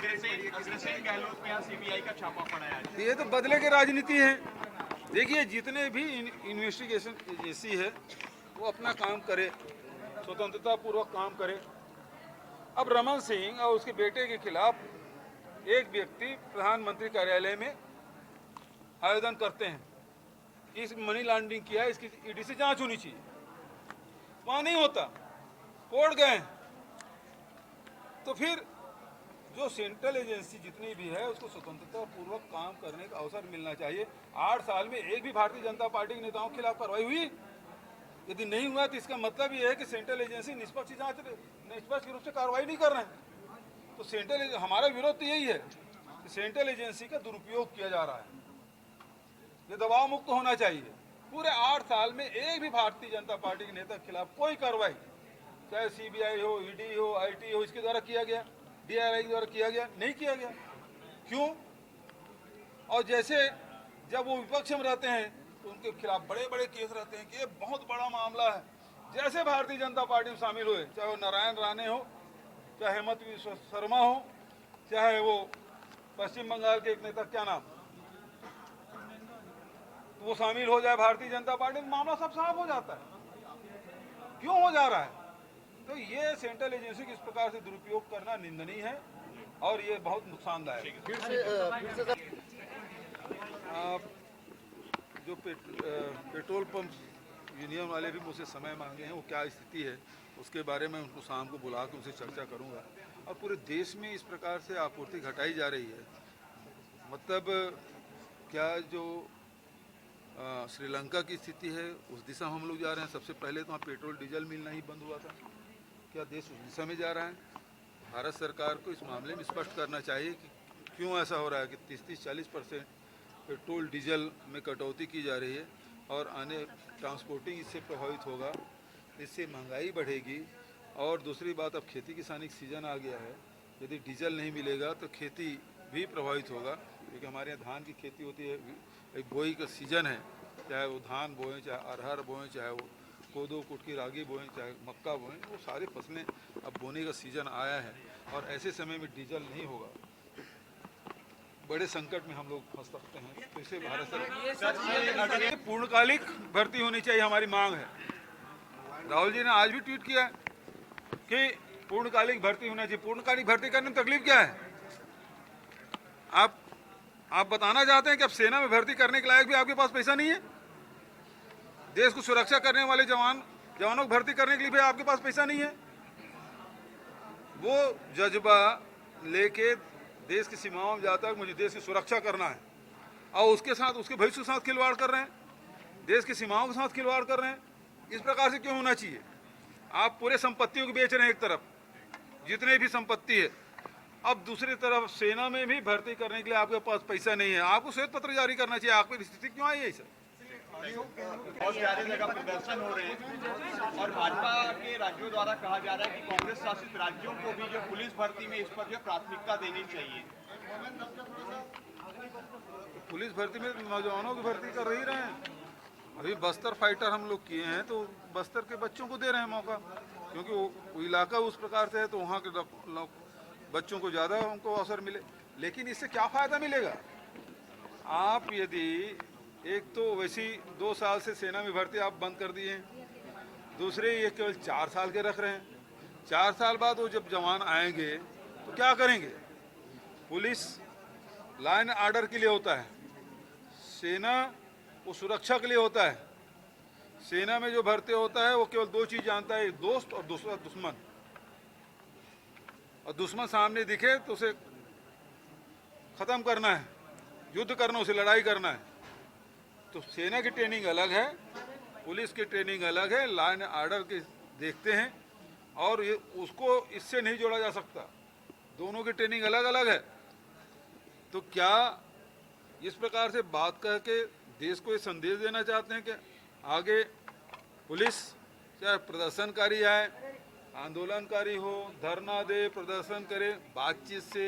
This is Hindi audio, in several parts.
गहलोत के यहाँ सीबीआई का छापा पड़ा है। ये तो बदले की राजनीति है। देखिए, जितने भी इन्वेस्टिगेशन एजेंसी है वो अपना काम करे, स्वतंत्रता पूर्वक काम करे। अब रमन सिंह और उसके बेटे के खिलाफ एक व्यक्ति प्रधानमंत्री कार्यालय में आवेदन करते हैं, इस मनी लॉन्ड्रिंग किया है, इसकी ईडी से जांच होनी चाहिए। वहां नहीं होता, कोर्ट गए। तो फिर जो सेंट्रल एजेंसी जितनी भी है उसको स्वतंत्रता पूर्वक काम करने का अवसर मिलना चाहिए। 8 साल में एक भी भारतीय जनता पार्टी के नेताओं के खिलाफ कार्रवाई हुई? यदि नहीं हुआ तो इसका मतलब ये है कि सेंट्रल एजेंसी निष्पक्ष रूप से कार्रवाई नहीं कर रहे हैं। तो सेंट्रल, हमारा विरोध तो यही है कि सेंट्रल एजेंसी का दुरुपयोग किया जा रहा है। ये दबाव मुक्त होना चाहिए। पूरे 8 साल में एक भी भारतीय जनता पार्टी के नेता के खिलाफ कोई कार्रवाई, चाहे सीबीआई हो, ईडी हो, आईटी हो, इसके द्वारा किया गया, डीआरआई के द्वारा किया गया, नहीं किया गया। क्यों? और जैसे जब वो विपक्ष में रहते हैं तो उनके खिलाफ बड़े बड़े केस रहते हैं कि ये बहुत बड़ा मामला है। जैसे भारतीय जनता पार्टी में शामिल हुए, चाहे वो नारायण राणे हो, चाहे हेमंत विश्व शर्मा हो, चाहे वो पश्चिम बंगाल के एक नेता, क्या नाम, तो वो शामिल हो जाए भारतीय जनता पार्टी में, मामला सब साफ हो जाता है। क्यों हो जा रहा है? तो ये सेंट्रल एजेंसी की इस प्रकार से दुरुपयोग करना निंदनीय है और ये बहुत नुकसानदायक है। जो पेट्रोल पंप यूनियन वाले भी मुझसे समय मांगे हैं, वो क्या स्थिति है उसके बारे में उनको शाम को बुला के उनसे चर्चा करूंगा। और पूरे देश में इस प्रकार से आपूर्ति घटाई जा रही है, मतलब क्या जो श्रीलंका की स्थिति है उस दिशा हम लोग जा रहे हैं। सबसे पहले तो वहाँ पेट्रोल डीजल मिलना ही बंद हुआ था, क्या देश उस दिशा में जा रहा है? भारत सरकार को इस मामले में स्पष्ट करना चाहिए कि क्यों ऐसा हो रहा है कि 30-40% पेट्रोल डीजल में कटौती की जा रही है और आने ट्रांसपोर्टिंग इससे प्रभावित होगा, इससे महंगाई बढ़ेगी। और दूसरी बात, अब खेती किसानी का सीज़न आ गया है, यदि डीजल नहीं मिलेगा तो खेती भी प्रभावित होगा, क्योंकि हमारे यहाँ धान की खेती होती है, एक बोई का सीज़न है, चाहे वो धान बोएं, चाहे अरहर बोएं, चाहे वो कोदो कुटकी रागी बोएं, चाहे मक्का बोएं, वो सारी फसलें अब बोने का सीज़न आया है। और ऐसे समय में डीजल नहीं होगा, बड़े संकट में हम लोग फंस सकते हैं। तो इसे भारत सरकार पूर्णकालिक भर्ती होनी चाहिए, हमारी मांग है। राहुल जी ने आज भी ट्वीट किया है कि पूर्णकालिक भर्ती होना चाहिए। पूर्णकालिक भर्ती करने में तकलीफ क्या है? आप बताना चाहते हैं कि अब सेना में भर्ती करने के लायक भी आपके पास पैसा नहीं है? देश को सुरक्षा करने वाले जवानों को भर्ती करने के लिए भी आपके पास पैसा नहीं है? वो जज्बा लेके देश की सीमाओं में जाता है, मुझे देश की सुरक्षा करना है, और उसके साथ, उसके भविष्य के साथ खिलवाड़ कर रहे हैं, देश की सीमाओं के साथ खिलवाड़ कर रहे हैं। इस प्रकार से क्यों होना चाहिए? आप पूरे संपत्तियों को बेच रहे हैं एक तरफ, जितने भी संपत्ति है, अब दूसरी तरफ सेना में भी भर्ती करने के लिए आपके पास पैसा नहीं है। आपको श्वेत पत्र जारी करना चाहिए। आपकी स्थिति क्यों आई है सर? बहुत सारी जगह प्रदर्शन हो रहे हैं और भाजपा के राज्यों द्वारा कहा जा रहा है कि कांग्रेस शासित राज्यों को भी जो पुलिस भर्ती में इस पर जो प्राथमिकता देनी चाहिए। तो पुलिस भर्ती में नौजवानों की भर्ती कर ही रहे हैं। अभी बस्तर फाइटर हम लोग किए हैं तो बस्तर के बच्चों को दे रहे हैं मौका, क्योंकि वो इलाका उस प्रकार से है, तो वहाँ के बच्चों को ज़्यादा उनको अवसर मिले। लेकिन इससे क्या फ़ायदा मिलेगा? आप यदि एक तो वैसी 2 साल से सेना में भर्ती आप बंद कर दिए हैं, दूसरे ये केवल 4 साल के रख रहे हैं। 4 साल बाद वो जब जवान आएंगे तो क्या करेंगे? पुलिस लाइन आर्डर के लिए होता है, सेना वो सुरक्षा के लिए होता है। सेना में जो भर्ती होता है वो केवल 2 चीज़ जानता है, एक दोस्त और दूसरा दुश्मन। और दुश्मन सामने दिखे तो उसे ख़त्म करना है, युद्ध करना, उसे लड़ाई करना है। तो सेना की ट्रेनिंग अलग है, पुलिस की ट्रेनिंग अलग है, लाइन आर्डर के देखते हैं, और ये उसको इससे नहीं जोड़ा जा सकता। दोनों की ट्रेनिंग अलग अलग है। तो क्या इस प्रकार से बात कह के देश को ये संदेश देना चाहते हैं कि आगे पुलिस चाहे प्रदर्शनकारी आए, आंदोलनकारी हो, धरना दे, प्रदर्शन करे, बातचीत से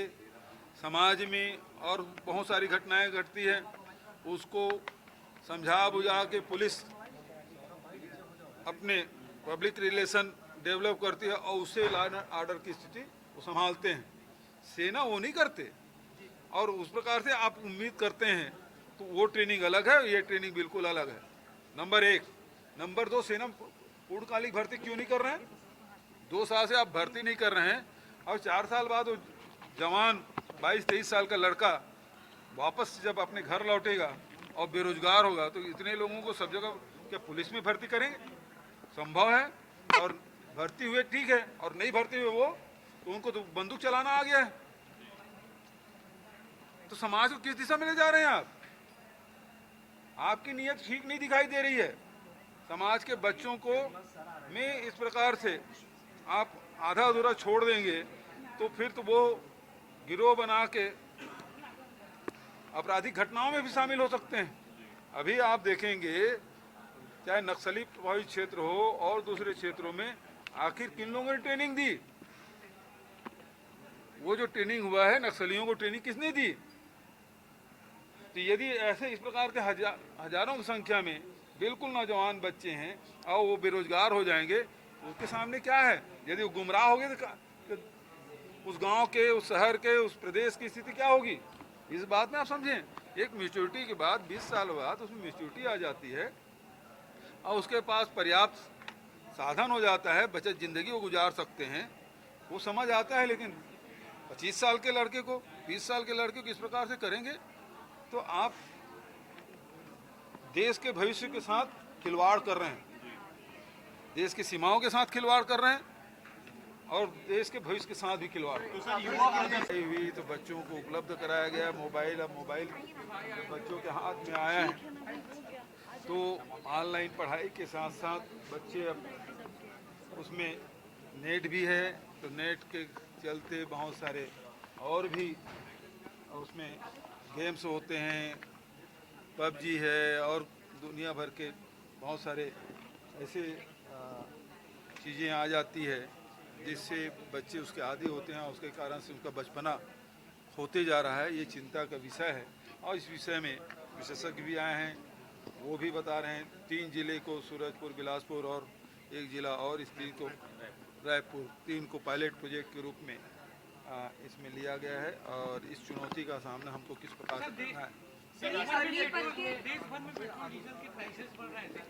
समाज में और बहुत सारी घटनाएं घटती है, उसको समझा बुझा के पुलिस अपने पब्लिक रिलेशन डेवलप करती है और उससे लॉ एंड ऑर्डर की स्थिति को संभालते हैं। सेना वो नहीं करते, और उस प्रकार से आप उम्मीद करते हैं तो वो ट्रेनिंग अलग है, ये ट्रेनिंग बिल्कुल अलग है। नंबर 1। नंबर 2, सेना पूर्णकालिक भर्ती क्यों नहीं कर रहे हैं? 2 साल से आप भर्ती नहीं कर रहे हैं, और 4 साल बाद वो जवान 22-23 साल का लड़का वापस जब अपने घर लौटेगा और बेरोजगार होगा तो इतने लोगों को सब जगह क्या पुलिस में भर्ती करेंगे? संभव है? और भर्ती हुए ठीक है, और नहीं भर्ती हुए वो तो उनको तो बंदूक चलाना आ गया है। तो समाज को किस दिशा में ले जा रहे हैं आप? आपकी नीयत ठीक नहीं दिखाई दे रही है। समाज के बच्चों को में इस प्रकार से आप आधा अधूरा छोड़ देंगे तो फिर तो वो गिरोह बना के आपराधिक घटनाओं में भी शामिल हो सकते हैं। अभी आप देखेंगे चाहे नक्सली प्रभावित क्षेत्र हो और दूसरे क्षेत्रों में, आखिर किन लोगों ने ट्रेनिंग दी? वो जो ट्रेनिंग हुआ है, नक्सलियों को ट्रेनिंग किसने दी? तो यदि ऐसे इस प्रकार के हजारों की संख्या में बिल्कुल नौजवान बच्चे हैं और वो बेरोजगार हो जाएंगे तो उसके सामने क्या है? यदि वो गुमराह हो गए तो उस गांव के, उस शहर के, उस प्रदेश की स्थिति क्या होगी? इस बात में आप समझें, एक मैच्योरिटी के बाद 20 साल बाद उसमें मैच्योरिटी आ जाती है और उसके पास पर्याप्त साधन हो जाता है, बचत जिंदगी वो गुजार सकते हैं, वो समझ आता है। लेकिन 25 साल के लड़के को, 20 साल के लड़के को इस प्रकार से करेंगे तो आप देश के भविष्य के साथ खिलवाड़ कर रहे हैं, देश की सीमाओं के साथ खिलवाड़ कर रहे हैं और देश के भविष्य के साथ भी खिलवाड़। हुई तो बच्चों को उपलब्ध कराया गया मोबाइल। अब मोबाइल बच्चों के हाथ में आया है तो ऑनलाइन पढ़ाई के साथ साथ बच्चे अब उसमें नेट भी है तो नेट के चलते बहुत सारे और भी उसमें गेम्स होते हैं, पबजी है और दुनिया भर के बहुत सारे ऐसे चीज़ें आ जाती है जिससे बच्चे उसके आदी होते हैं और उसके कारण से उनका बचपना होते जा रहा है। ये चिंता का विषय है और इस विषय में विशेषज्ञ भी आए हैं, वो भी बता रहे हैं 3 जिले को, सूरजपुर, बिलासपुर और 1 जिला और इस 3 को रायपुर, 3 को पायलट प्रोजेक्ट के रूप में इसमें लिया गया है और इस चुनौती का सामना हमको किस प्रकार से करना है। देश भर में पेट्रोल डीजल के प्राइसेस बढ़ रहे थे।